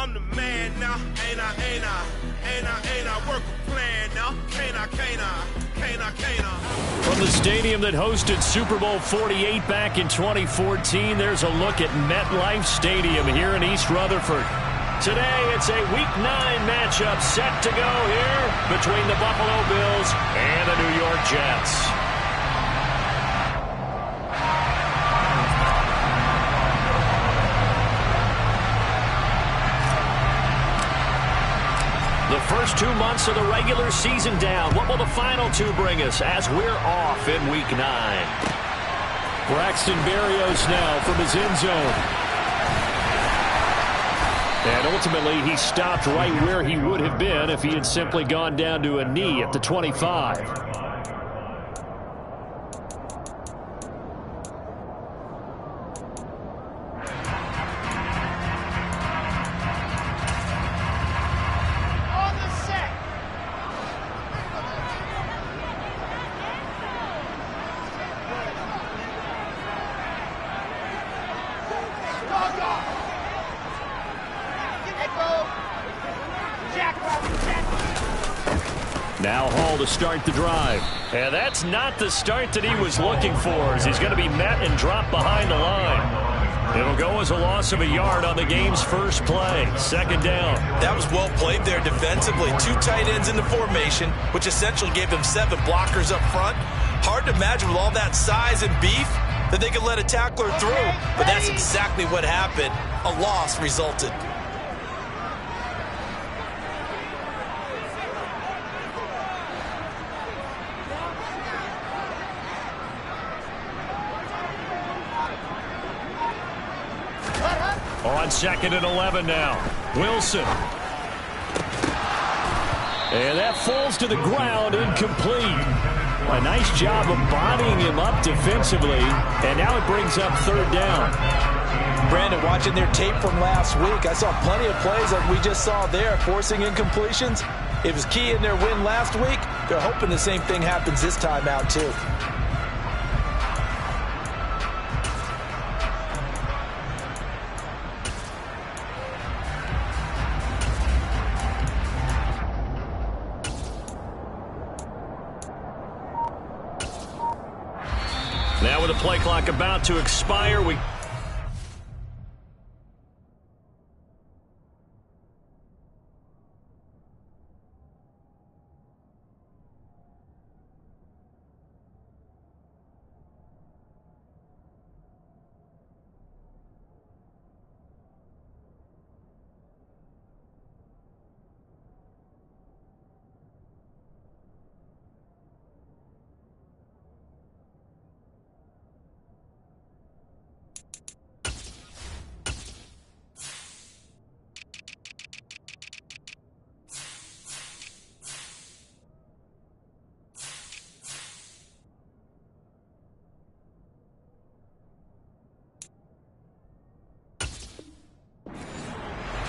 I'm the man now. Ain't I work a plan now. Can't I? From the stadium that hosted Super Bowl 48 back in 2014, there's a look at MetLife Stadium here in East Rutherford. Today, it's a Week 9 matchup set to go here between the Buffalo Bills and the New York Jets. The first 2 months of the regular season down. What will the final 2 bring us as we're off in Week 9? Braxton Berrios now from his end zone. And ultimately, he stopped right where he would have been if he had simply gone down to a knee at the 25. Now Hall to start the drive. And that's not the start that he was looking for, as he's going to be met and dropped behind the line. It'll go as a loss of a yard on the game's first play. Second down. That was well played there defensively. 2 tight ends in the formation, which essentially gave them 7 blockers up front. Hard to imagine with all that size and beef that they could let a tackler through. But that's exactly what happened. A loss resulted. On 2nd and 11 now. Wilson. And that falls to the ground, incomplete. A nice job of bodying him up defensively. And now it brings up 3rd down. Brandon, watching their tape from last week, I saw plenty of plays like we just saw there, forcing incompletions. It was key in their win last week. They're hoping the same thing happens this time out, too. Now with the play clock about to expire, we...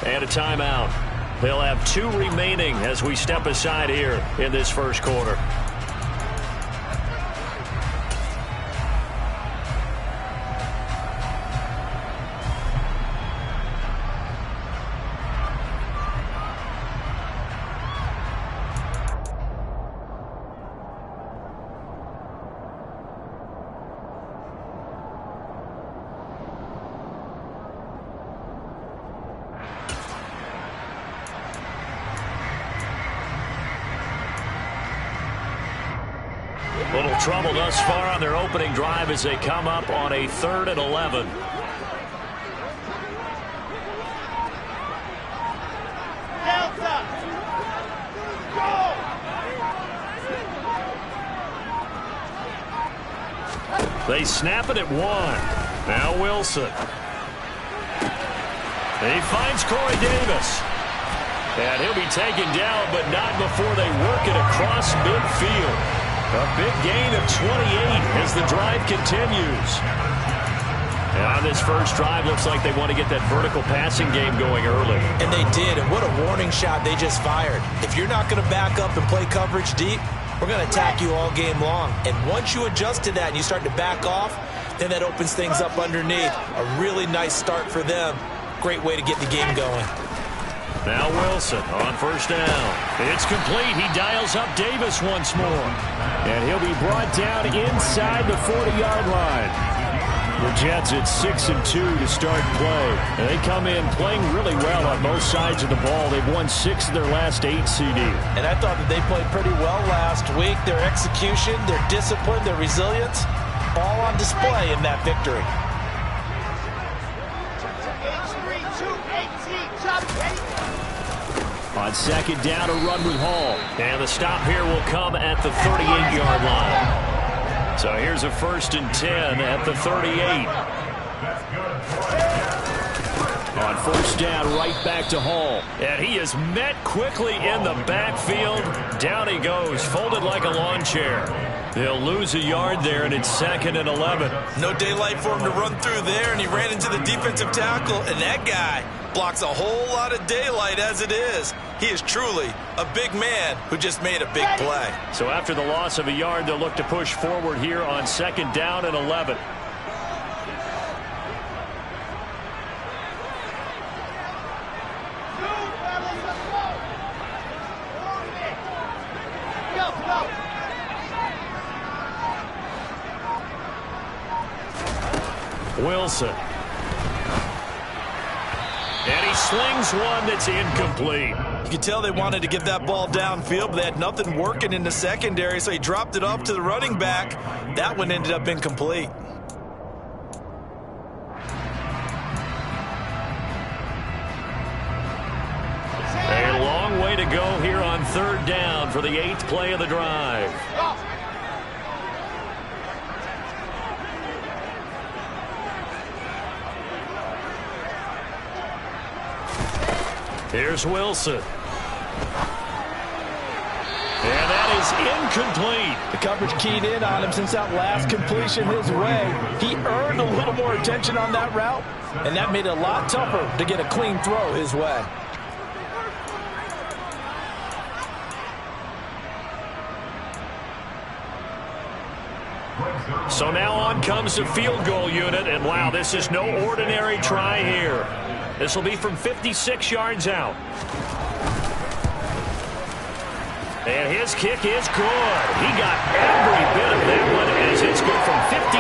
And a timeout. They'll have 2 remaining as we step aside here in this first quarter. Little trouble thus far on their opening drive as they come up on a 3rd and 11. Delta! Go! They snap it at 1. Now Wilson. He finds Corey Davis. And he'll be taken down, but not before they work it across midfield. A big gain of 28 as the drive continues. And on this first drive, looks like they want to get that vertical passing game going early. And they did, and what a warning shot they just fired. If you're not going to back up and play coverage deep, we're going to attack you all game long. And once you adjust to that and you start to back off, then that opens things up underneath. A really nice start for them. Great way to get the game going. Now Wilson on first down. It's complete. He dials up Davis once more. And he'll be brought down inside the 40-yard line. The Jets at 6-2 to start play. And they come in playing really well on both sides of the ball. They've won 6 of their last 8 CD. And I thought that they played pretty well last week. Their execution, their discipline, their resilience, all on display in that victory. On second down, a run with Hall. And the stop here will come at the 38-yard line. So here's a 1st and 10 at the 38. On first down, right back to Hall. And he is met quickly in the backfield. Down he goes, folded like a lawn chair. They'll lose a yard there, and it's 2nd and 11. No daylight for him to run through there, and he ran into the defensive tackle, and that guy blocks a whole lot of daylight as it is. He is truly a big man who just made a big play. So after the loss of a yard, they'll look to push forward here on 2nd down and 11. Wilson. And he slings one that's incomplete. You could tell they wanted to get that ball downfield, but they had nothing working in the secondary, so he dropped it off to the running back. That one ended up incomplete. A long way to go here on 3rd down for the 8th play of the drive. Here's Wilson. And that is incomplete. The coverage keyed in on him since that last completion his way. He earned a little more attention on that route, and that made it a lot tougher to get a clean throw his way. So now on comes the field goal unit, and wow, this is no ordinary try here. This will be from 56 yards out. And his kick is good. He got every bit of that one as it's good from 56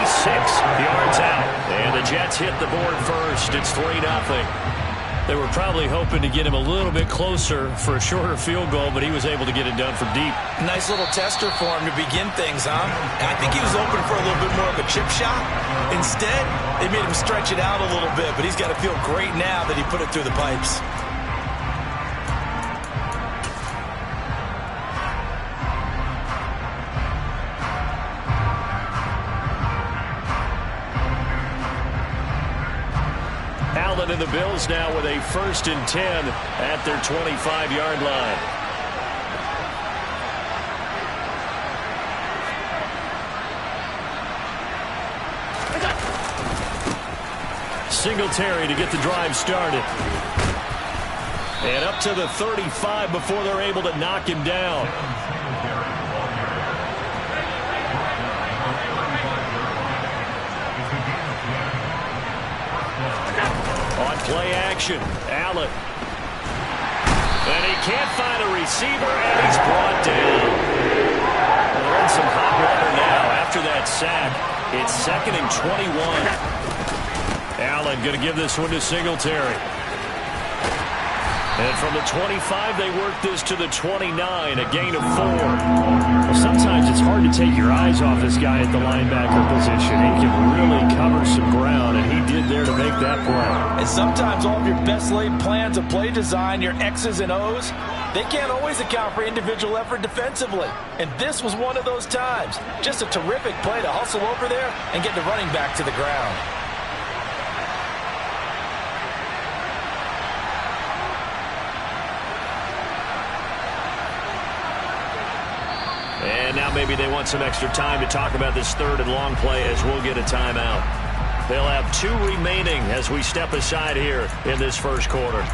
yards out. And the Jets hit the board first. It's 3-0. They were probably hoping to get him a little bit closer for a shorter field goal, but he was able to get it done from deep. Nice little tester for him to begin things, huh? I think he was open for a little bit more of a chip shot. Instead, they made him stretch it out a little bit, but he's got to feel great now that he put it through the pipes. Allen and the Bills now with a 1st and 10 at their 25-yard line. Singletary to get the drive started. And up to the 35 before they're able to knock him down. On play action, Allen. And he can't find a receiver, and he's brought down. They're in some hot water now after that sack. It's 2nd and 21. Allen going to give this one to Singletary. And from the 25, they work this to the 29, a gain of 4. Well, sometimes it's hard to take your eyes off this guy at the linebacker position. He can really cover some ground, and he did there to make that play. And sometimes all of your best laid plans of play design, your X's and O's, they can't always account for individual effort defensively. And this was one of those times. Just a terrific play to hustle over there and get the running back to the ground. And now maybe they want some extra time to talk about this 3rd and long play as we'll get a timeout. They'll have 2 remaining as we step aside here in this first quarter.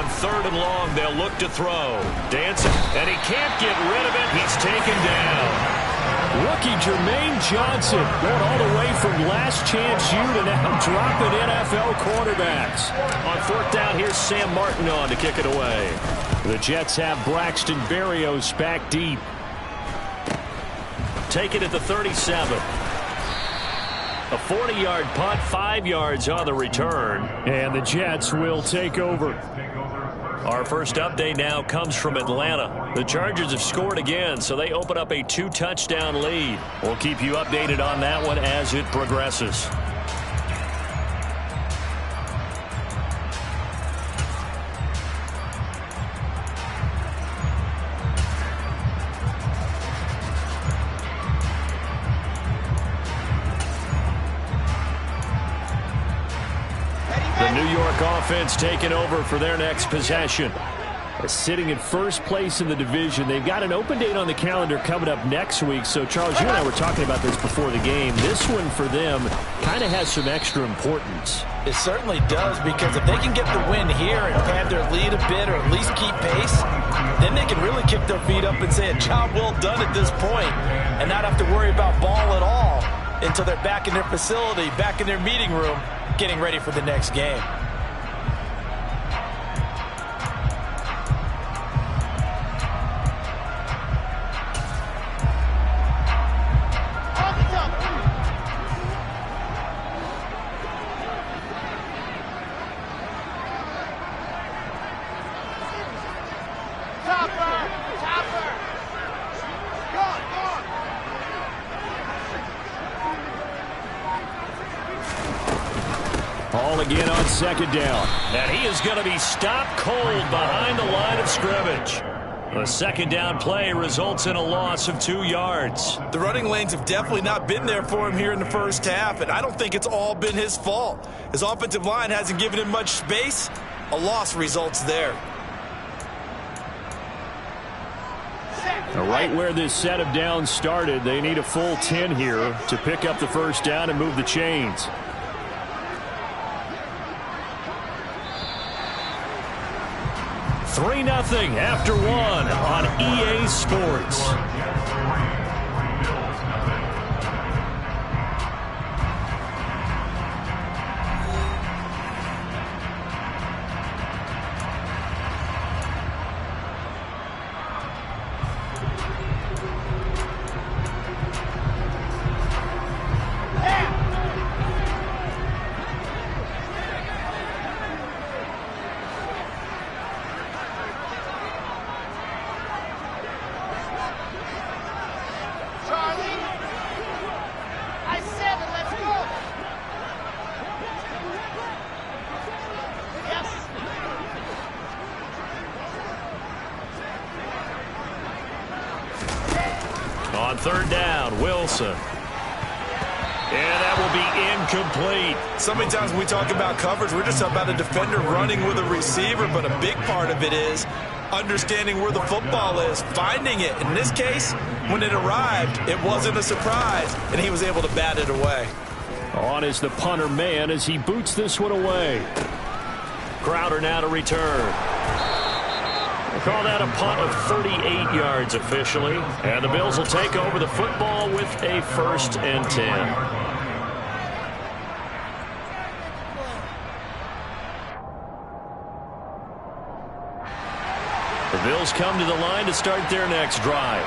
On 3rd and long, they'll look to throw. Dancing, and he can't get rid of it. He's taken down. Rookie Jermaine Johnson going all the way from last chance U to now dropping NFL quarterbacks. On 4th down, here's Sam Martin on to kick it away. The Jets have Braxton Berrios back deep. Take it at the 37. A 40-yard punt, 5 yards on the return. And the Jets will take over. Our first update now comes from Atlanta. The Chargers have scored again, so they open up a 2-touchdown lead. We'll keep you updated on that one as it progresses. The New York offense taking over for their next possession. Sitting in first place in the division. They've got an open date on the calendar coming up next week. So, Charles, you and I were talking about this before the game. This one for them kind of has some extra importance. It certainly does, because if they can get the win here and pad their lead a bit or at least keep pace, then they can really kick their feet up and say a job well done at this point and not have to worry about ball at all until they're back in their facility, back in their meeting room, getting ready for the next game. Ball again on 2nd down. And he is going to be stopped cold behind the line of scrimmage. The 2nd down play results in a loss of 2 yards. The running lanes have definitely not been there for him here in the first half, and I don't think it's all been his fault. His offensive line hasn't given him much space. A loss results there. Right where this set of downs started, they need a full 10 here to pick up the first down and move the chains. Three 3-0 after 1 on EA Sports. On 3rd down, Wilson. And that will be incomplete. So many times when we talk about coverage, we're just about a defender running with a receiver, but a big part of it is understanding where the football is, finding it. In this case, when it arrived, it wasn't a surprise, and he was able to bat it away. On is the punter man as he boots this one away. Crowder now to return. Call that a punt of 38 yards officially. And the Bills will take over the football with a 1st and 10. The Bills come to the line to start their next drive.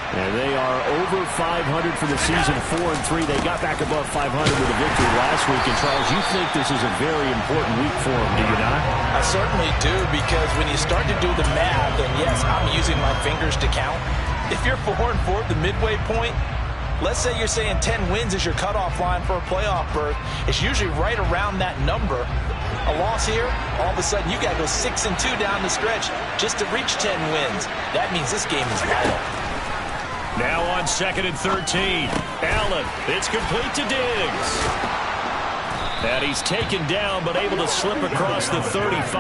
And they are over 500 for the season, 4-3. They got back above 500 with a victory last week. And, Charles, you think this is a very important week for them, do you not? I certainly do, because when you start to do the math, and yes, I'm using my fingers to count. If you're 4-4 at the midway point, let's say you're saying 10 wins is your cutoff line for a playoff berth. It's usually right around that number. A loss here, all of a sudden you got to go 6-2 down the stretch just to reach 10 wins. That means this game is vital. Now on 2nd and 13. Allen, it's complete to Diggs. And he's taken down but able to slip across the 35.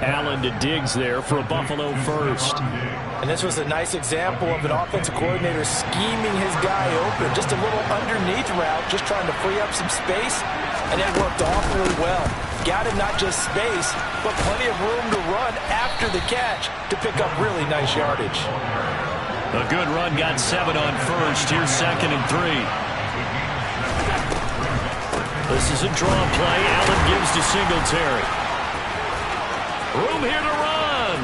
Allen to Diggs there for a Buffalo first. And this was a nice example of an offensive coordinator scheming his guy open. Just a little underneath route, just trying to free up some space, and it worked awfully well. got him not just space, but plenty of room to run after the catch to pick up really nice yardage. A good run got 7 on first. Here's 2nd and 3. This is a draw play. Allen gives to Singletary. Room here to run.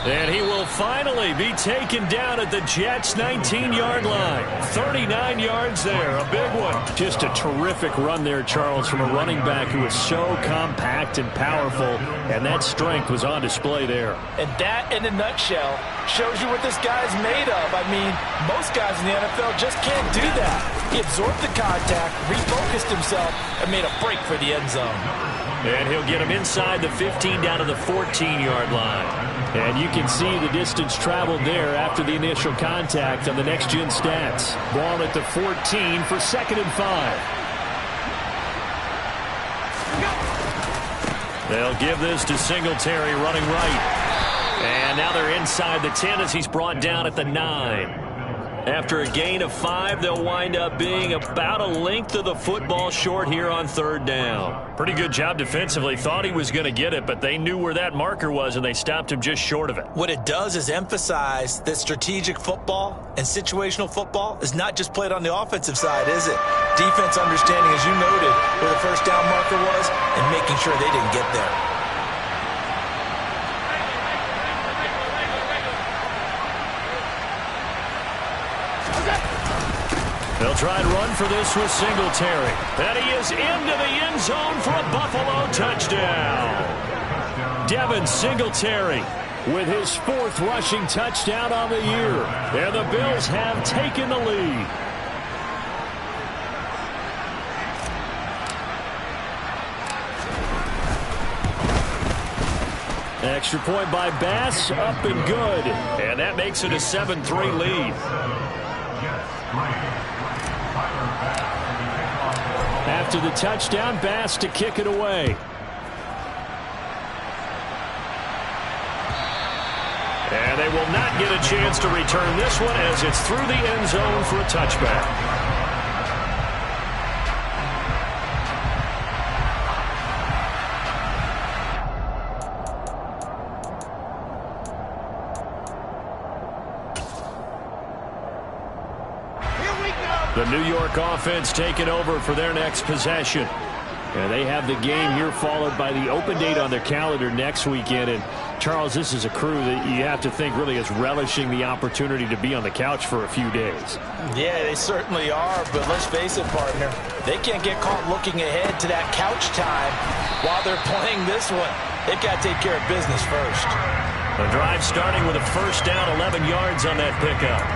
And he will finally be taken down at the Jets' 19-yard line. 39 yards there, a big one. Just a terrific run there, Charles, from a running back who is so compact and powerful, and that strength was on display there. And that, in a nutshell, shows you what this guy's made of. I mean, most guys in the NFL just can't do that. He absorbed the contact, refocused himself, and made a break for the end zone. And he'll get him inside the 15 down to the 14-yard line. And you can see the distance traveled there after the initial contact on the next-gen stats. Ball at the 14 for 2nd and 5. They'll give this to Singletary running right. And now they're inside the 10 as he's brought down at the 9. After a gain of 5, they'll wind up being about a length of the football short here on 3rd down. Pretty good job defensively. Thought he was going to get it, but they knew where that marker was, and they stopped him just short of it. What it does is emphasize that strategic football and situational football is not just played on the offensive side, is it? Defense understanding, as you noted, where the first down marker was and making sure they didn't get there. They'll try and run for this with Singletary. And he is into the end zone for a Buffalo touchdown. Devin Singletary with his 4th rushing touchdown on the year. And the Bills have taken the lead. Extra point by Bass, up and good. And that makes it a 7-3 lead. After the touchdown, Bass to kick it away. And they will not get a chance to return this one as it's through the end zone for a touchback. The New York offense taking over for their next possession. And they have the game here followed by the open date on their calendar next weekend. And, Charles, this is a crew that you have to think really is relishing the opportunity to be on the couch for a few days. Yeah, they certainly are. But let's face it, partner, they can't get caught looking ahead to that couch time while they're playing this one. They've got to take care of business first. The drive starting with a 1st down, 11 yards on that pickup.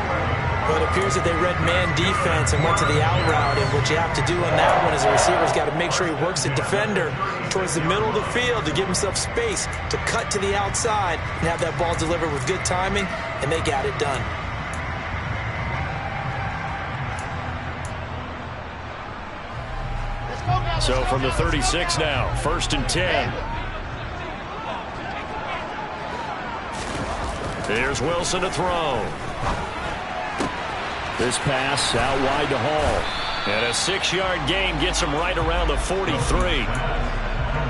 But it appears that they read man defense and went to the out route. And what you have to do on that one is the receiver's got to make sure he works the defender towards the middle of the field to give himself space to cut to the outside and have that ball delivered with good timing, and they got it done. So from the 36 now, 1st and 10. Here's Wilson to throw. This pass out wide to Hall. And a 6-yard gain gets him right around the 43.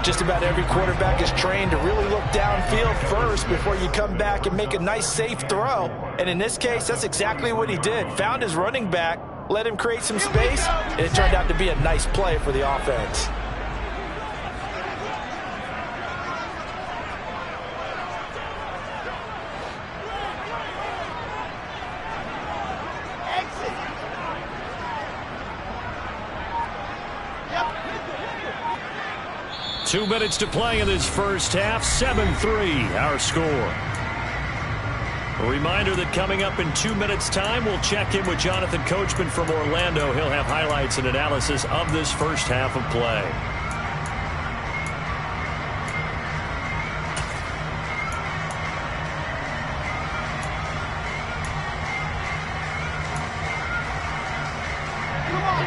Just about every quarterback is trained to really look downfield first before you come back and make a nice, safe throw. And in this case, that's exactly what he did. Found his running back, let him create some space, and it turned out to be a nice play for the offense. Yep. 2 minutes to play in this first half. 7-3 our score. A reminder that coming up in 2 minutes time, we'll check in with Jonathan Coachman from Orlando. He'll have highlights and analysis of this first half of play.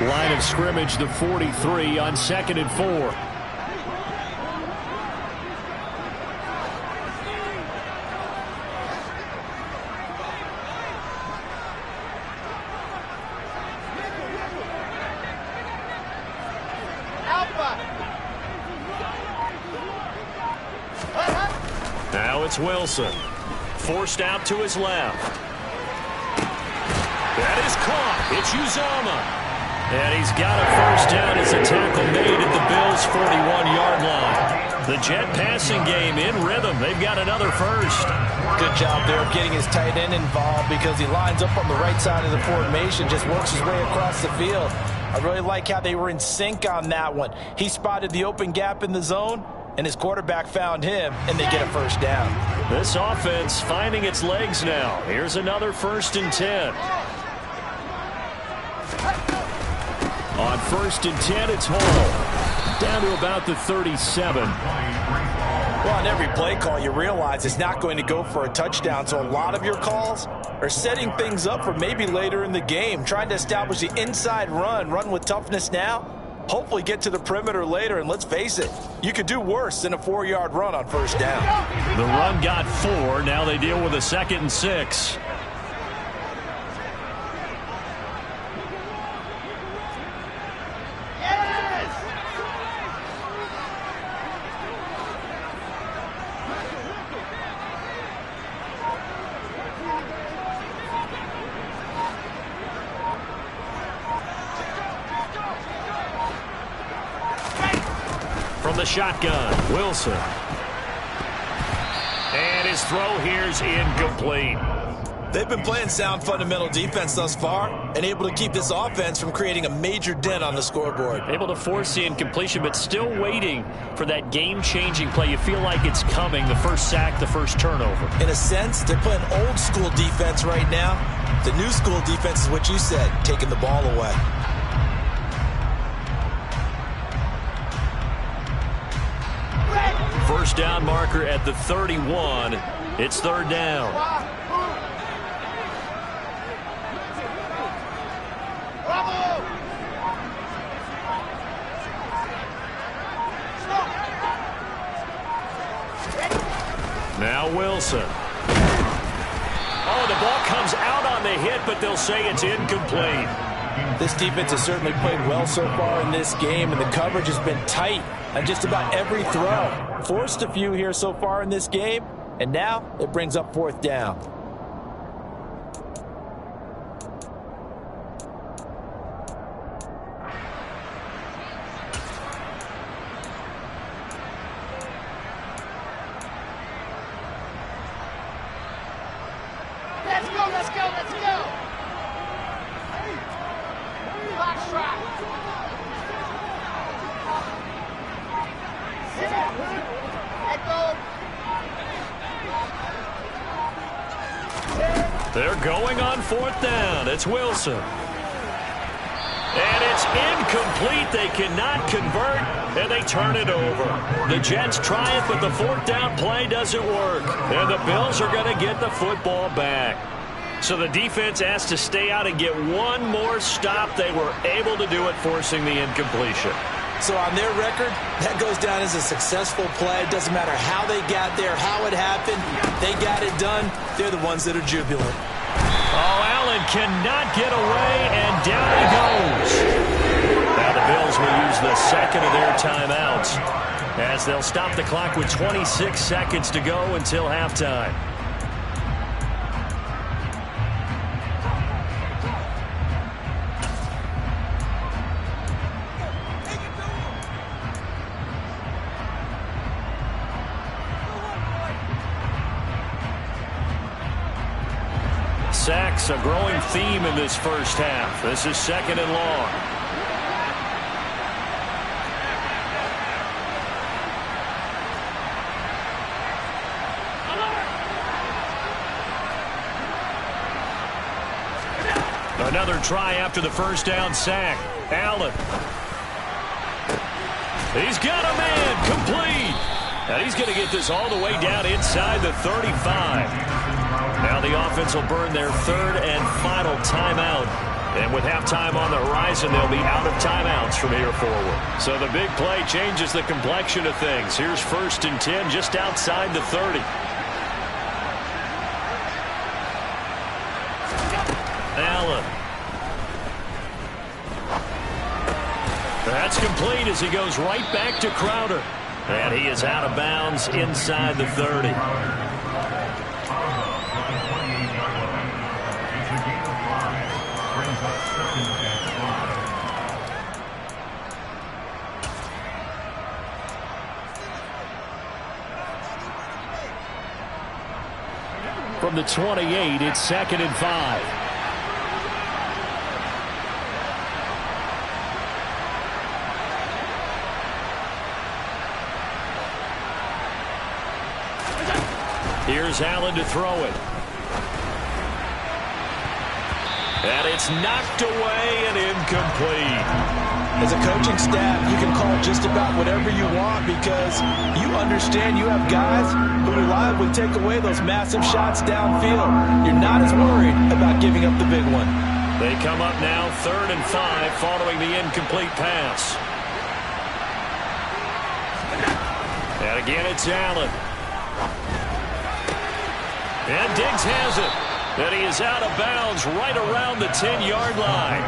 Line of scrimmage, the 43 on 2nd and 4. it's Wilson. Forced out to his left. That is caught. It's Uzomah. And he's got a first down as a tackle made at the Bills' 41-yard line. The Jet passing game in rhythm. They've got another first. Good job there of getting his tight end involved because he lines up on the right side of the formation, just works his way across the field. I really like how they were in sync on that one. He spotted the open gap in the zone, and his quarterback found him, and they get a first down. This offense finding its legs now. Here's another 1st and 10. On 1st and 10, it's Hall. Down to about the 37. Well, on every play call, you realize it's not going to go for a touchdown, so a lot of your calls are setting things up for maybe later in the game, trying to establish the inside run with toughness now, hopefully get to the perimeter later, and let's face it, you could do worse than a 4-yard run on first down. The run got 4. Now they deal with a 2nd and 6. From the shotgun, Wilson. And his throw here's incomplete. They've been playing sound fundamental defense thus far and able to keep this offense from creating a major dent on the scoreboard. Able to force the incompletion, but still waiting for that game-changing play. You feel like it's coming, the first sack, the first turnover. In a sense, they're playing old-school defense right now. The new-school defense is what you said, taking the ball away. First down marker at the 31. It's 3rd down. Now Wilson. Oh, the ball comes out on the hit, but they'll say it's incomplete. This defense has certainly played well so far in this game, and the coverage has been tight on just about every throw. Forced a few here so far in this game, and now it brings up 4th down. Let's go, let's go, let's go! Box trap! Let go! They're going on 4th down. It's Wilson. And it's incomplete. They cannot convert, and they turn it over. The Jets try it, but the 4th down play doesn't work. And the Bills are going to get the football back. So the defense asked to stay out and get one more stop. They were able to do it, forcing the incompletion. So on their record, that goes down as a successful play. It doesn't matter how they got there, how it happened. They got it done. They're the ones that are jubilant. Oh, Allen cannot get away, and down he goes. Now the Bills will use the 2nd of their timeouts as they'll stop the clock with 26 seconds to go until halftime. Sacks, a growing theme in this first half. This is 2nd and long. Another try after the first down sack. Allen. He's got a man complete. And he's going to get this all the way down inside the 35. Now the offense will burn their 3rd and final timeout. And with halftime on the horizon, they'll be out of timeouts from here forward. So the big play changes the complexion of things. Here's 1st and 10 just outside the 30. Allen. That's complete as he goes right back to Crowder. And he is out of bounds inside the 30. from the 28. It's 2nd and 5. Here's Allen to throw it. And it's knocked away and incomplete. As a coaching staff, you can call just about whatever you want because you understand you have guys who reliably take away those massive shots downfield. You're not as worried about giving up the big one. They come up now 3rd and 5 following the incomplete pass. And again, it's Allen. And Diggs has it. And he is out of bounds right around the 10-yard line.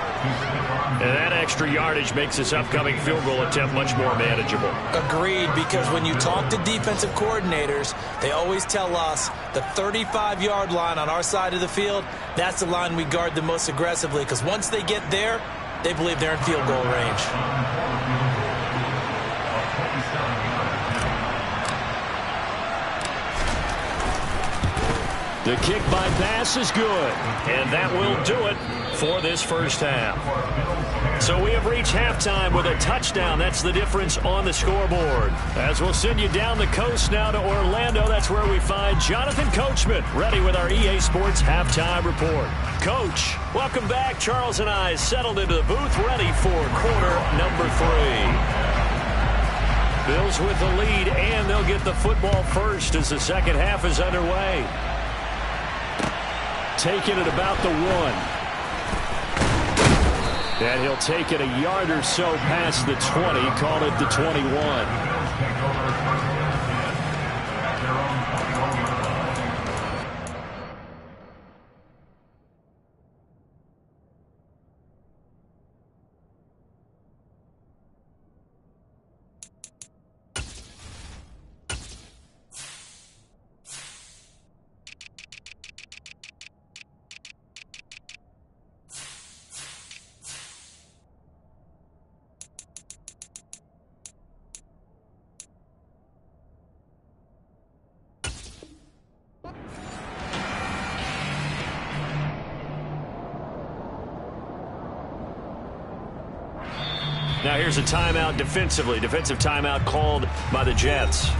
And that extra yardage makes this upcoming field goal attempt much more manageable. Agreed, because when you talk to defensive coordinators, they always tell us the 35-yard line on our side of the field, that's the line we guard the most aggressively, because once they get there, they believe they're in field goal range. The kick by pass is good, and that will do it for this first half. So we have reached halftime with a touchdown. That's the difference on the scoreboard. As we'll send you down the coast now to Orlando, that's where we find Jonathan Coachman, ready with our EA Sports halftime report. Coach, welcome back. Charles and I settled into the booth, ready for quarter number 3. Bills with the lead, and they'll get the football first as the second half is underway. Taking it about the 1. And he'll take it a yard or so past the 20, call it the 21. Now here's a timeout defensively. Defensive timeout called by the Jets.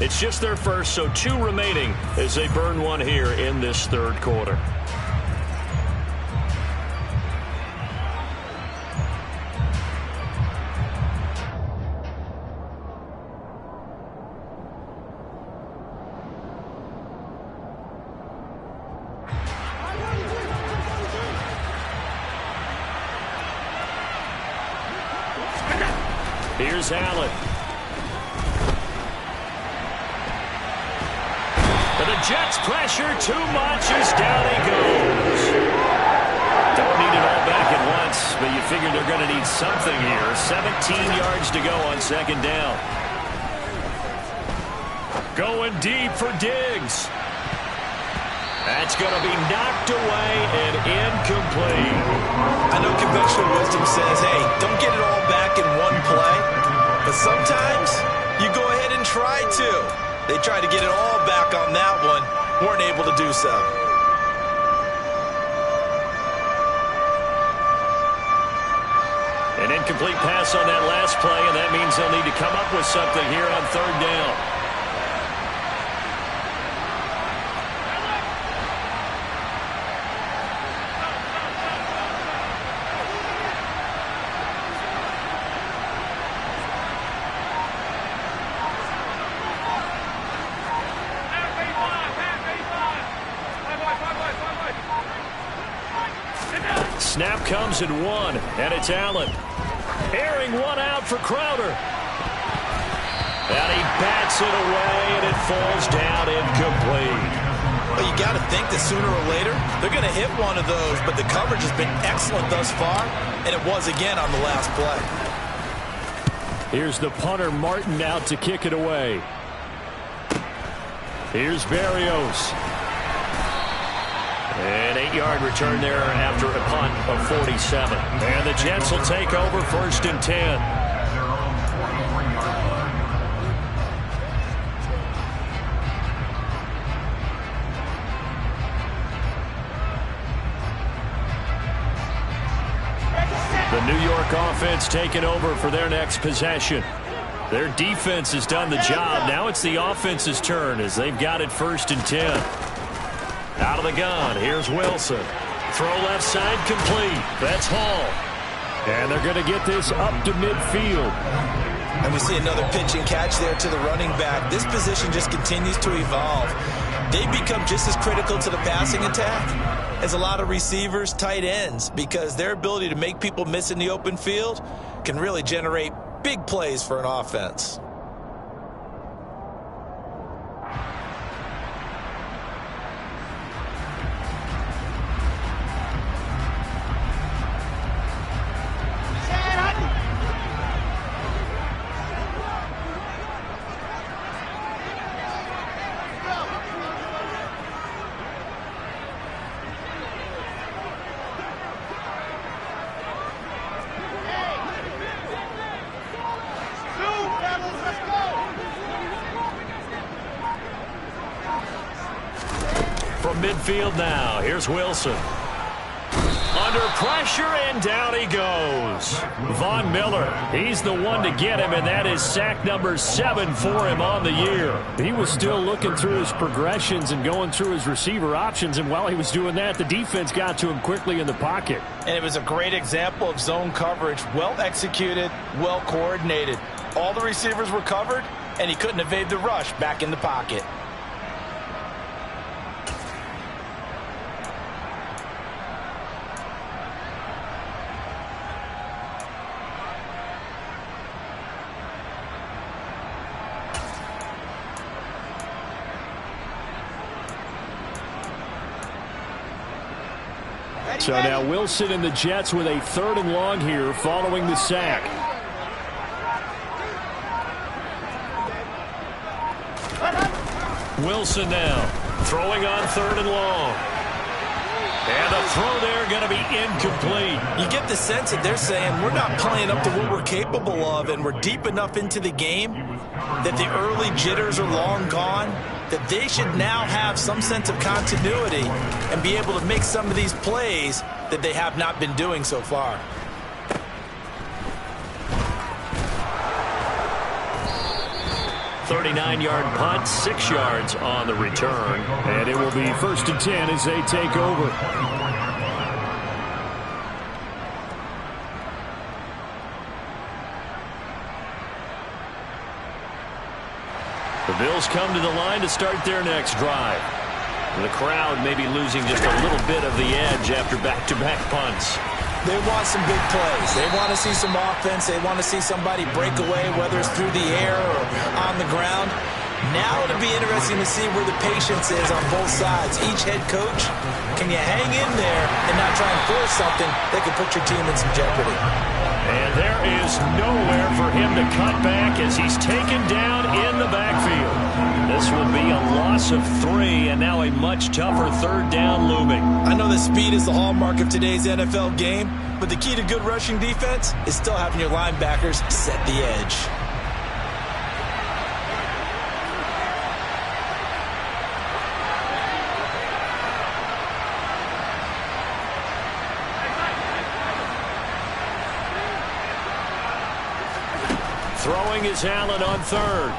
It's just their first, so 2 remaining as they burn one here in this third quarter. Here's Allen. But the Jets pressure too much as down he goes. Don't need it all back at once, but you figure they're going to need something here. 17 yards to go on second down. Going deep for Diggs. That's going to be knocked away and incomplete. I know conventional wisdom says, hey, don't get it all back in one play. But sometimes you go ahead and try to. They tried to get it all back on that one. Weren't able to do so. An incomplete pass on that last play, and that means they'll need to come up with something here on third down. Snap comes at 1, and it's Allen. Airing one out for Crowder. And he bats it away, and it falls down incomplete. Well, you got to think that sooner or later, they're going to hit one of those, but the coverage has been excellent thus far, and it was again on the last play. Here's the punter, Martin, out to kick it away. Here's Berrios. An 8-yard return there after a punt of 47. And the Jets will take over 1st and 10. offense taking over for their next possession. Their defense has done the job. Now it's the offense's turn as they've got it 1st and 10. Out of the gun, here's Wilson. Throw left side complete. That's Hall. And they're going to get this up to midfield. And we see another pitch and catch there to the running back. This position just continues to evolve. They become just as critical to the passing attack as a lot of receivers, tight ends, because their ability to make people miss in the open field can really generate big plays for an offense. From midfield now, here's Wilson. Under pressure, and down he goes. Von Miller, he's the one to get him, and that is sack number 7 for him on the year. He was still looking through his progressions and going through his receiver options, and while he was doing that, the defense got to him quickly in the pocket. And it was a great example of zone coverage. Well executed, well coordinated. All the receivers were covered, and he couldn't evade the rush back in the pocket. So now Wilson and the Jets with a 3rd and long here following the sack. Wilson now throwing on 3rd and long. And the throw there going to be incomplete. You get the sense that they're saying we're not playing up to what we're capable of, and we're deep enough into the game that the early jitters are long gone, that they should now have some sense of continuity and be able to make some of these plays that they have not been doing so far. .39-yard punt, 6 yards on the return. And it will be 1st and 10 as they take over. The Bills come to the line to start their next drive. The crowd may be losing just a little bit of the edge after back-to-back punts. They want some big plays. They want to see some offense. They want to see somebody break away, whether it's through the air or on the ground. Now it'll be interesting to see where the patience is on both sides. Each head coach, can you hang in there and not try and force something that could put your team in some jeopardy? And there is nowhere for him to cut back as he's taken down in the backfield. This will be a loss of 3, and now a much tougher 3rd down looming. I know that speed is the hallmark of today's NFL game, but the key to good rushing defense is still having your linebackers set the edge. Throwing is Allen on 3rd.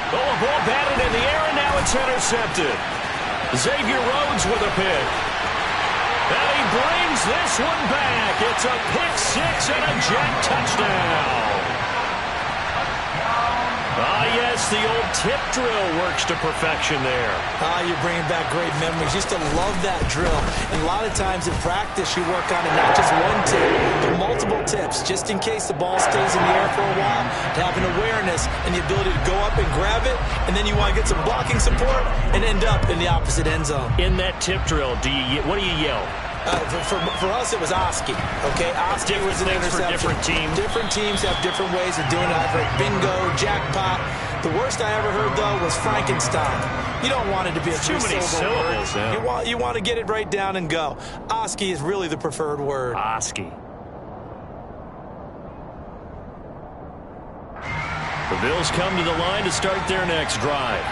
Oh, a ball batted in the air, and now it's intercepted. Xavier Rhodes with a pick. And he brings this one back. It's a pick 6 and a Jet touchdown. Ah, yes, the old tip drill works to perfection there. You're bringing back great memories. Used to love that drill. And a lot of times in practice, you work on it, not just one tip, but multiple tips, just in case the ball stays in the air for a while, to have an awareness and the ability to go up and grab it, and then you want to get some blocking support and end up in the opposite end zone. In that tip drill, what do you yell? For us, it was Oski. Okay, Oski was an interception. For different teams. Different teams have different ways of doing it. I've heard bingo, jackpot. The worst I ever heard, though, was Frankenstein. You don't want it to be a too many syllables. Yeah. You want to get it right down and go. Oski is really the preferred word. Oski. The Bills come to the line to start their next drive.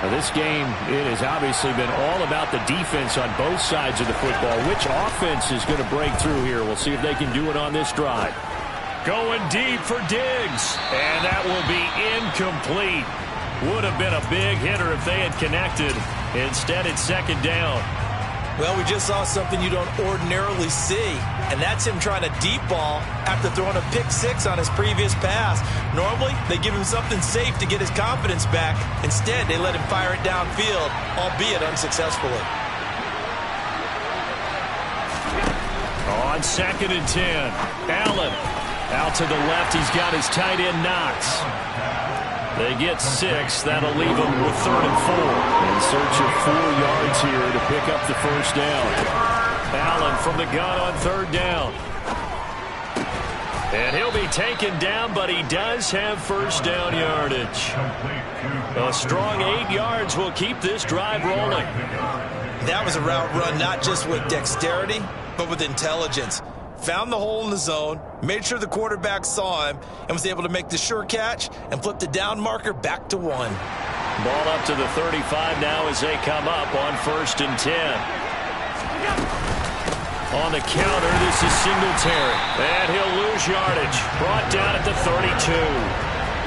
Now, this game, it has obviously been all about the defense on both sides of the football. Which offense is going to break through here? We'll see if they can do it on this drive. Going deep for Diggs, and that will be incomplete. Would have been a big hitter if they had connected. Instead, it's second down. Well, we just saw something you don't ordinarily see, and that's him trying to deep ball after throwing a pick six on his previous pass. Normally, they give him something safe to get his confidence back. Instead, they let him fire it downfield, albeit unsuccessfully. On 2nd and 10, Allen out to the left. He's got his tight end Knox. They get 6. That'll leave them with 3rd and 4. In search of 4 yards here to pick up the first down. Allen from the gun on 3rd down. And he'll be taken down, but he does have first down yardage. A strong 8 yards will keep this drive rolling. That was a route run not just with dexterity, but with intelligence. Found the hole in the zone, made sure the quarterback saw him, and was able to make the sure catch and flip the down marker back to 1. Ball up to the 35 now as they come up on 1st and 10. On the counter, this is Singletary. And he'll lose yardage. Brought down at the 32.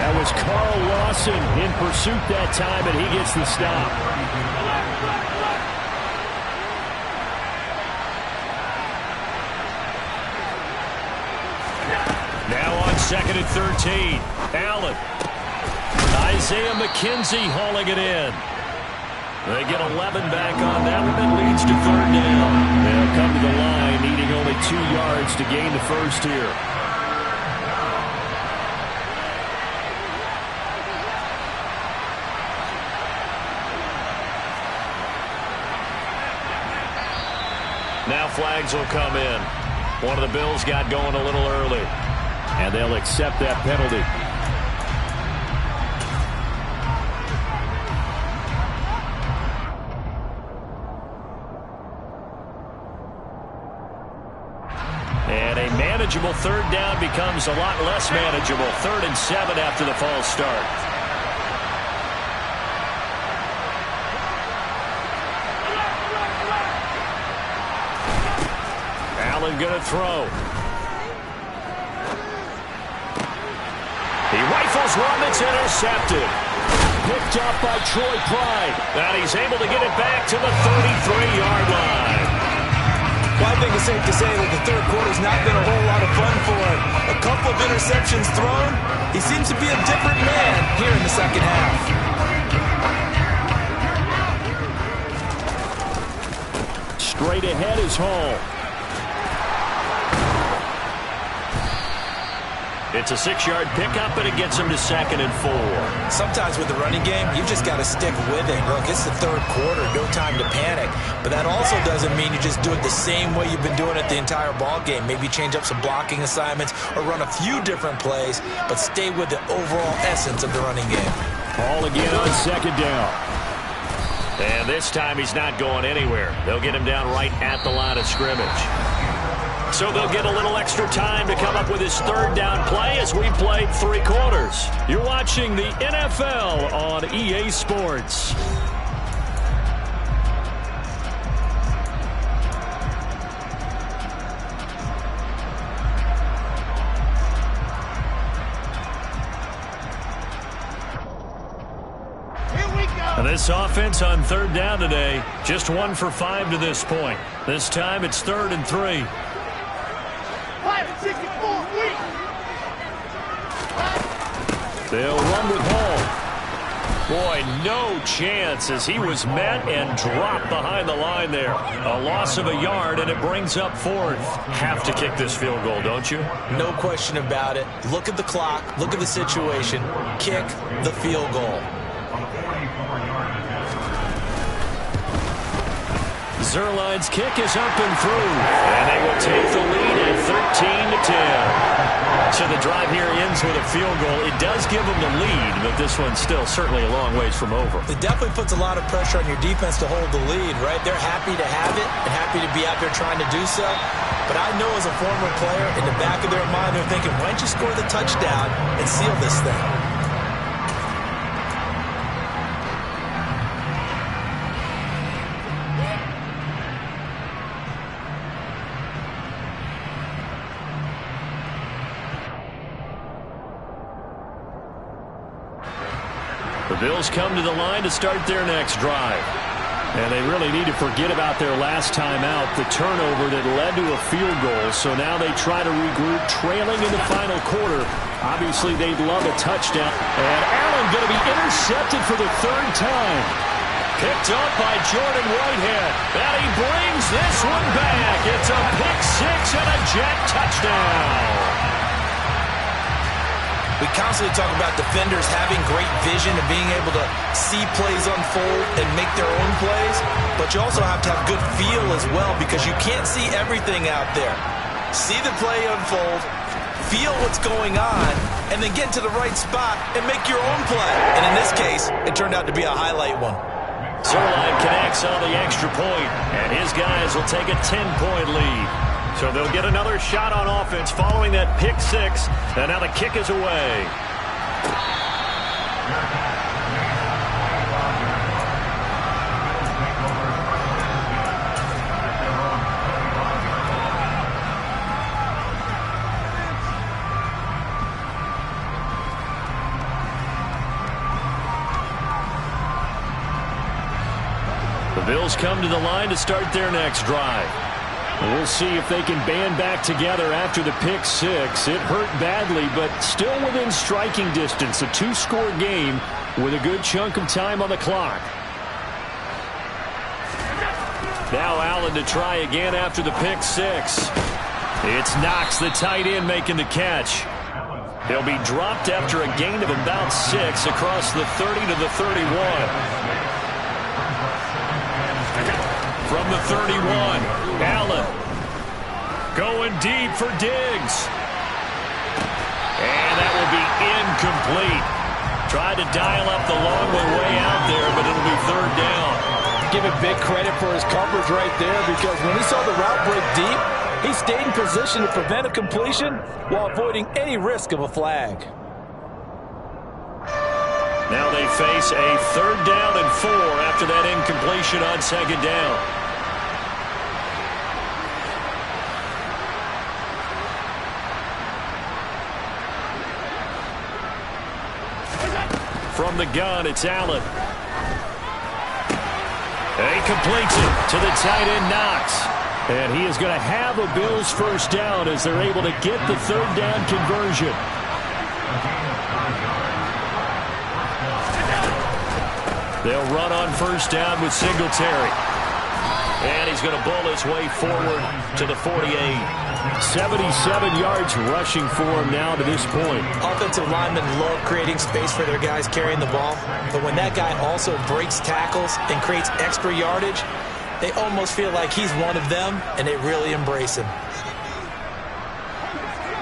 That was Carl Lawson in pursuit that time, and he gets the stop. Now on 2nd and 13. Allen. Isaiah McKenzie hauling it in. They get 11 back on that one. That leads to 3rd down. They'll come to the line, needing only 2 yards to gain the first here. Now flags will come in. One of the Bills got going a little early. And they'll accept that penalty. And a manageable 3rd down becomes a lot less manageable. 3rd and 7 after the false start. Allen going to throw. He rifles one that's intercepted. Picked up by Troy Pride. And he's able to get it back to the 33-yard line. Well, I think it's safe to say that the 3rd quarter's not been a whole lot of fun for him. A couple of interceptions thrown. He seems to be a different man here in the 2nd half. Straight ahead is Hall. It's a 6-yard pickup, and it gets him to 2nd and 4. Sometimes with the running game, you've just got to stick with it. Look, it's the 3rd quarter, no time to panic. But that also doesn't mean you just do it the same way you've been doing it the entire ball game. Maybe change up some blocking assignments or run a few different plays, but stay with the overall essence of the running game. Hall again on 2nd down. And this time he's not going anywhere. They'll get him down right at the line of scrimmage. So they'll get a little extra time to come up with his 3rd down play as we played 3 quarters. You're watching the NFL on EA Sports. And this offense on 3rd down today, just 1 for 5 to this point. This time it's 3rd and 3. They'll run with Hall. Boy, no chance as he was met and dropped behind the line there. A loss of a yard, and it brings up 4th. Have to kick this field goal, don't you? No question about it. Look at the clock. Look at the situation. Kick the field goal. Zerline's kick is up and through, and they will take the lead at 13-10. So the drive here ends with a field goal. It does give them the lead, but this one's still certainly a long ways from over. It definitely puts a lot of pressure on your defense to hold the lead, right? They're happy to have it and happy to be out there trying to do so. But I know as a former player, in the back of their mind, they're thinking, why don't you score the touchdown and seal this thing? The Bills come to the line to start their next drive. And they really need to forget about their last time out, the turnover that led to a field goal. So now they try to regroup, trailing in the final quarter. Obviously, they'd love a touchdown. And Allen going to be intercepted for the third time. Picked up by Jordan Whitehead. And he brings this one back. It's a pick six and a Jet touchdown. We constantly talk about defenders having great vision and being able to see plays unfold and make their own plays, but you also have to have good feel as well because you can't see everything out there. See the play unfold, feel what's going on, and then get to the right spot and make your own play. And in this case, it turned out to be a highlight one. Zerline connects on the extra point, and his guys will take a 10-point lead. So they'll get another shot on offense following that pick six. And now the kick is away. The Bills come to the line to start their next drive. We'll see if they can band back together after the pick six. It hurt badly, but still within striking distance. A two-score game with a good chunk of time on the clock. Now Allen to try again after the pick six. It's Knox, the tight end, making the catch. He'll be dropped after a gain of about 6 across the 30 to the 31. From the 31, Allen going deep for Diggs. And that will be incomplete. Tried to dial up the long one way out there, but it'll be third down. Give him big credit for his coverage right there because when he saw the route break deep, he stayed in position to prevent a completion while avoiding any risk of a flag. Now they face a third down and 4 after that incompletion on second down. From the gun, it's Allen. He completes it to the tight end, Knox. And he is going to have a Bills first down as they're able to get the third down conversion. They'll run on first down with Singletary. And he's going to bull his way forward to the 48. 77 yards rushing for him now to this point. Offensive linemen love creating space for their guys carrying the ball. But when that guy also breaks tackles and creates extra yardage, they almost feel like he's one of them, and they really embrace him.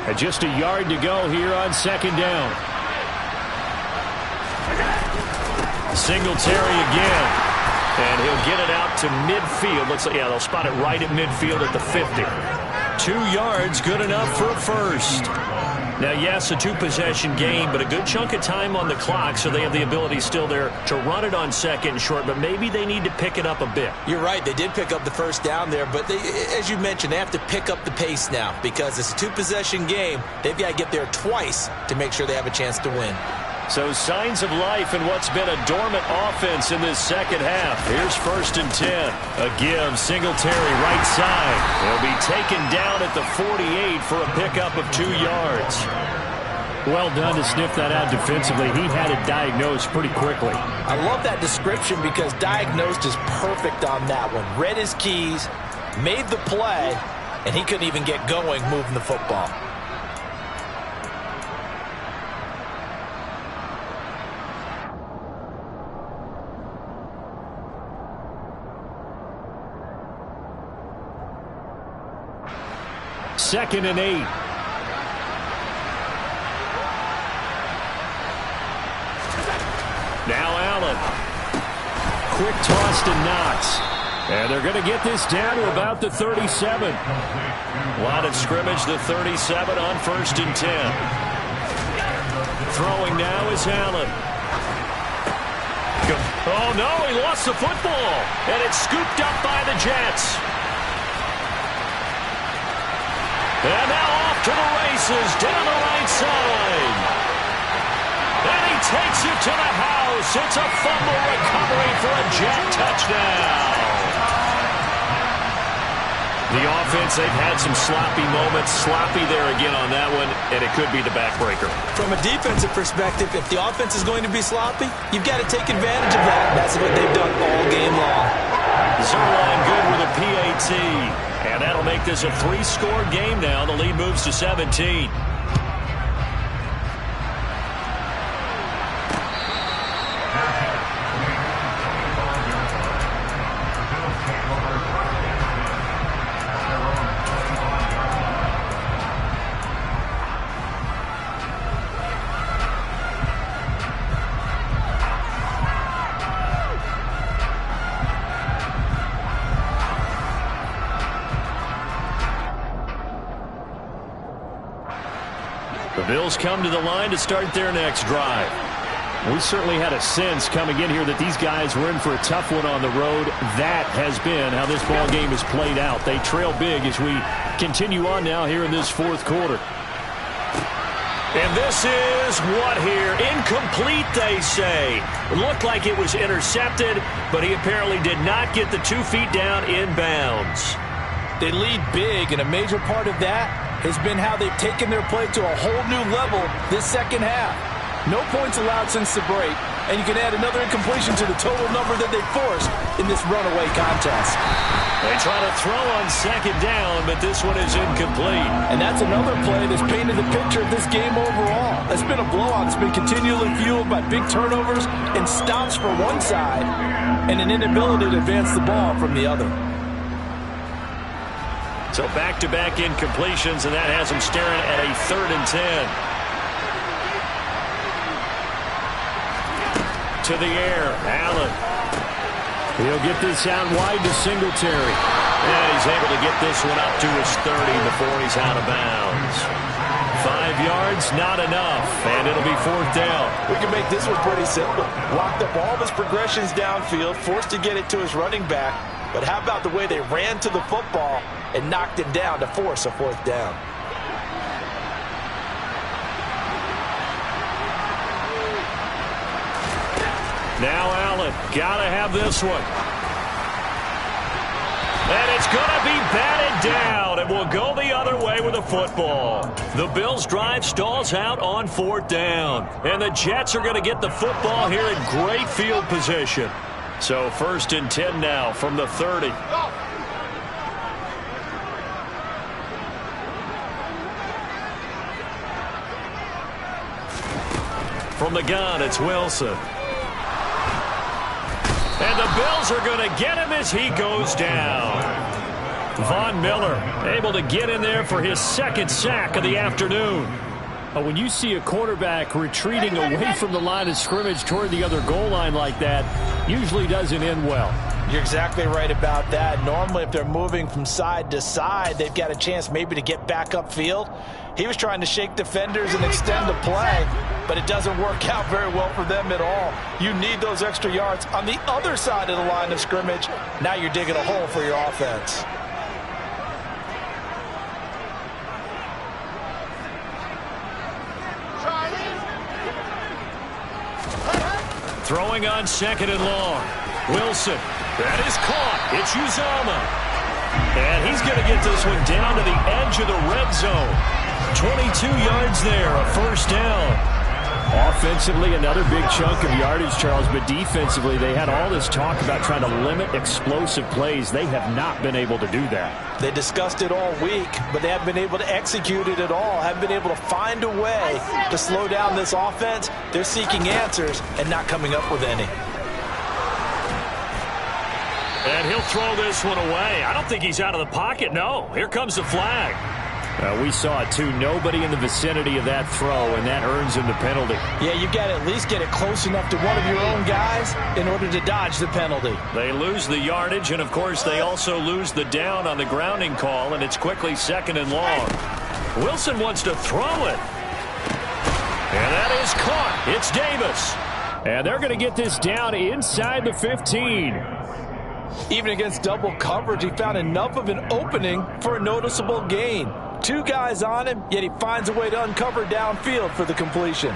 And just a yard to go here on second down. Singletary again. And he'll get it out to midfield. Looks like, yeah, they'll spot it right at midfield at the 50. 2 yards, good enough for a first. Now, yes, a two-possession game, but a good chunk of time on the clock, so they have the ability still there to run it on second and short, but maybe they need to pick it up a bit. You're right. They did pick up the first down there, but they, as you mentioned, they have to pick up the pace now because it's a two-possession game. They've got to get there twice to make sure they have a chance to win. So signs of life in what's been a dormant offense in this second half. Here's first and 10. A give, Singletary right side. He'll be taken down at the 48 for a pickup of 2 yards. Well done to sniff that out defensively. He had it diagnosed pretty quickly. I love that description because diagnosed is perfect on that one. Read his keys, made the play, and he couldn't even get going moving the football. Second and 8. Now Allen. Quick toss to Knox. And they're going to get this down to about the 37. Line of scrimmage, the 37 on first and 10. Throwing now is Allen. Oh, no, he lost the football. And it's scooped up by the Jets. And now off to the races down the right side. And he takes it to the house Davis. It's a fumble recovery for a Jet touchdown. The offense, they've had some sloppy moments. Sloppy there again on that one, and it could be the backbreaker. From a defensive perspective, if the offense is going to be sloppy, you've got to take advantage of that. That's what they've done all game long. Zerline good with a PAT. And that'll make this a 3-score game now. The lead moves to 17. The Bills come to the line to start their next drive. We certainly had a sense coming in here that these guys were in for a tough one on the road. That has been how this ball game has played out. They trail big as we continue on now here in this fourth quarter. And this is what here? Incomplete, they say. It looked like it was intercepted, but he apparently did not get the 2 feet down in bounds. They lead big, and a major part of that has been how they've taken their play to a whole new level this second half. No points allowed since the break, and you can add another incompletion to the total number that they forced in this runaway contest. They try to throw on second down, but this one is incomplete. And that's another play that's painted the picture of this game overall. It's been a blowout. It's been continually fueled by big turnovers and stops for one side and an inability to advance the ball from the other. So back-to-back incompletions, and that has them staring at a 3rd and 10. To the air, Allen. He'll get this out wide to Singletary. And he's able to get this one up to his 30 before he's out of bounds. 5 yards, not enough, and it'll be 4th down. We can make this one pretty simple. Locked up all of his progressions downfield, forced to get it to his running back. But how about the way they ran to the football and knocked him down to force a 4th down? Now Allen, gotta have this one. And it's gonna be batted down, and we'll go the other way with the football. The Bills' drive stalls out on 4th down, and the Jets are gonna get the football here in great field position. So 1st and 10 now from the 30. From the gun, it's Wilson. And the Bills are going to get him as he goes down. Von Miller able to get in there for his 2nd sack of the afternoon. When you see a quarterback retreating away from the line of scrimmage toward the other goal line like that, usually doesn't end well. You're exactly right about that. Normally, if they're moving from side to side, they've got a chance maybe to get back upfield. He was trying to shake defenders and extend the play, but it doesn't work out very well for them at all. You need those extra yards on the other side of the line of scrimmage. Now you're digging a hole for your offense. Throwing on 2nd and long. Wilson. That is caught. It's Uzomah. And he's going to get this one down to the edge of the red zone. 22 yards there, a 1st down. Offensively, another big chunk of yardage, Charles, but defensively, they had all this talk about trying to limit explosive plays. They have not been able to do that. They discussed it all week, but they haven't been able to execute it at all, haven't been able to find a way to slow down this offense. They're seeking answers and not coming up with any. And he'll throw this one away. I don't think he's out of the pocket, no. Here comes the flag. We saw it, too. Nobody in the vicinity of that throw, and that earns him the penalty. Yeah, you've got to at least get it close enough to one of your own guys in order to dodge the penalty. They lose the yardage, and, of course, they also lose the down on the grounding call, and it's quickly 2nd and long. Wilson wants to throw it. And that is caught. It's Davis. And they're going to get this down inside the 15. Even against double coverage, he found enough of an opening for a noticeable gain. 2 guys on him, yet he finds a way to uncover downfield for the completion.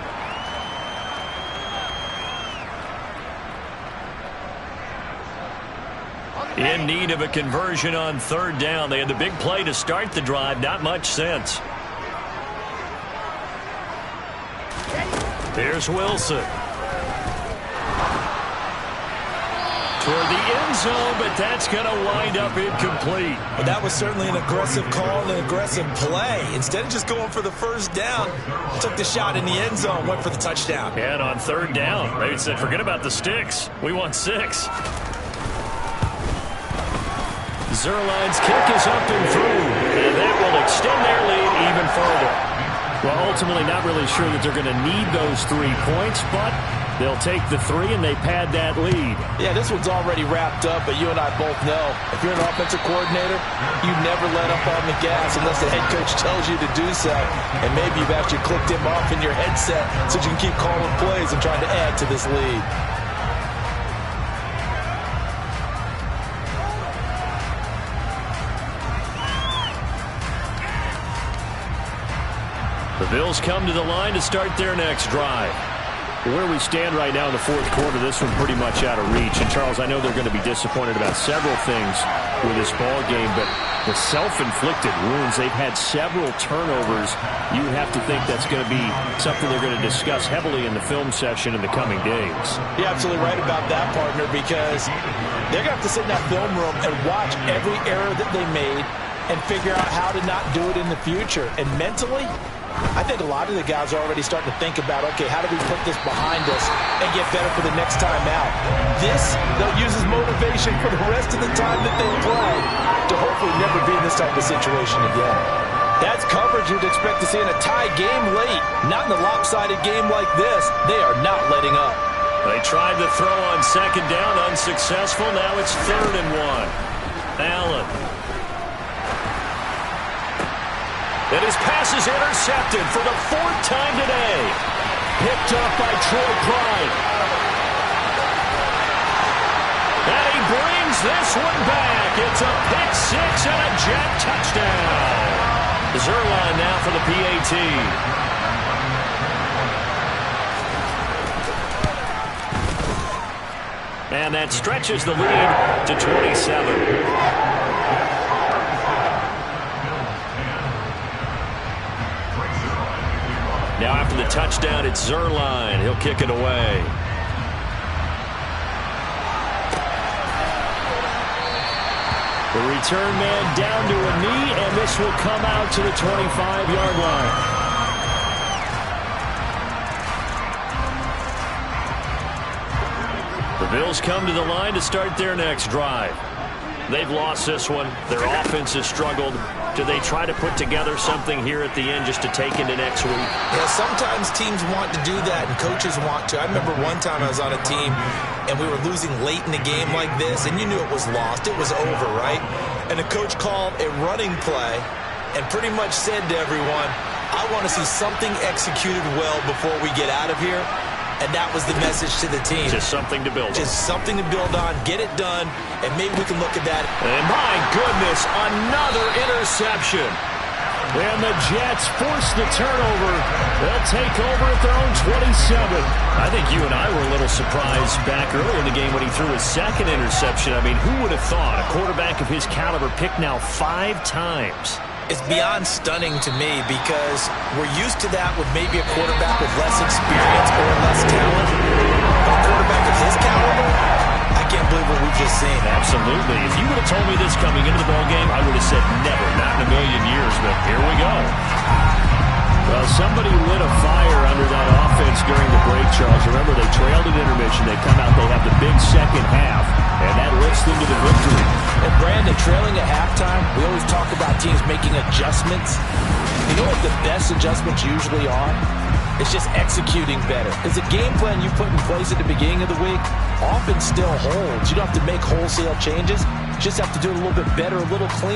In need of a conversion on third down. They had the big play to start the drive. Not much sense. Here's Wilson. Toward the end zone, but that's going to wind up incomplete. Well, that was certainly an aggressive call and an aggressive play. Instead of just going for the first down, took the shot in the end zone, went for the touchdown. And on third down, they said, forget about the sticks. We want 6. Zuerlein's kick is up and through, and that will extend their lead even further. Well, ultimately not really sure that they're going to need those 3 points, but they'll take the 3 and they pad that lead. Yeah, this one's already wrapped up, but you and I both know if you're an offensive coordinator, you never let up on the gas unless the head coach tells you to do so. And maybe you've actually clicked him off in your headset so you can keep calling plays and trying to add to this lead. The Bills come to the line to start their next drive. Where we stand right now in the fourth quarter, this one's pretty much out of reach. And, Charles, I know they're going to be disappointed about several things with this ball game, but the self-inflicted wounds, they've had several turnovers. You have to think that's going to be something they're going to discuss heavily in the film session in the coming days. You're absolutely right about that, partner, because they're going to have to sit in that film room and watch every error that they made and figure out how to not do it in the future. And mentally, I think a lot of the guys are already starting to think about, okay, how do we put this behind us and get better for the next time out? This, they'll use as motivation for the rest of the time that they play to hopefully never be in this type of situation again. That's coverage you'd expect to see in a tie game late. Not in a lopsided game like this. They are not letting up. They tried to throw on second down, unsuccessful. Now it's 3rd and 1. Allen. And his pass is intercepted for the 4th time today. Picked up by Troy Pride. And he brings this one back. It's a pick 6 and a jet touchdown. Zuerlein now for the PAT. And that stretches the lead to 27. Now after the touchdown, it's Zuerlein. He'll kick it away. The return man down to a knee, and this will come out to the 25-yard line. The Bills come to the line to start their next drive. They've lost this one. Their offense has struggled. Do they try to put together something here at the end just to take into next week? Yeah, sometimes teams want to do that and coaches want to. I remember one time I was on a team and we were losing late in the game like this, and you knew it was lost. It was over, right? And the coach called a running play and pretty much said to everyone, I want to see something executed well before we get out of here. And that was the message to the team. Just something to build on. Just something to build on, get it done, and maybe we can look at that. And my goodness, another interception. And the Jets force the turnover. They'll take over at their own 27. I think you and I were a little surprised back earlier in the game when he threw his 2nd interception. I mean, who would have thought a quarterback of his caliber picked now 5 times? It's beyond stunning to me because we're used to that with maybe a quarterback with less experience or less talent. But a quarterback of his caliber, I can't believe what we've just seen. Absolutely. If you would have told me this coming into the ballgame, I would have said never, not in a million years, but here we go. Well, somebody lit a fire under that offense during the break, Charles. Remember, they trailed at intermission. They come out, they have the big second half, and that lifts them to the victory. And Brandon, trailing at halftime, we always talk about teams making adjustments. You know what the best adjustments usually are? It's just executing better. Because the game plan you put in place at the beginning of the week often still holds. You don't have to make wholesale changes. You just have to do it a little bit better, a little cleaner.